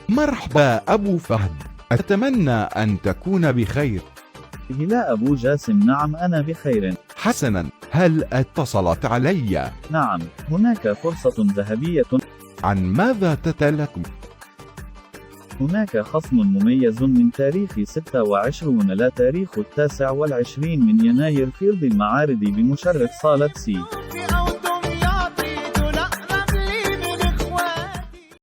مرحبا أبو فهد، أتمنى أن تكون بخير. هلا أبو جاسم، نعم أنا بخير. حسنا، هل اتصلت علي؟ نعم، هناك فرصة ذهبية. عن ماذا تتكلم؟ هناك خصم مميز من تاريخ 26 لا تاريخ 29 من يناير في أرض المعارض بمشرق صالة سي.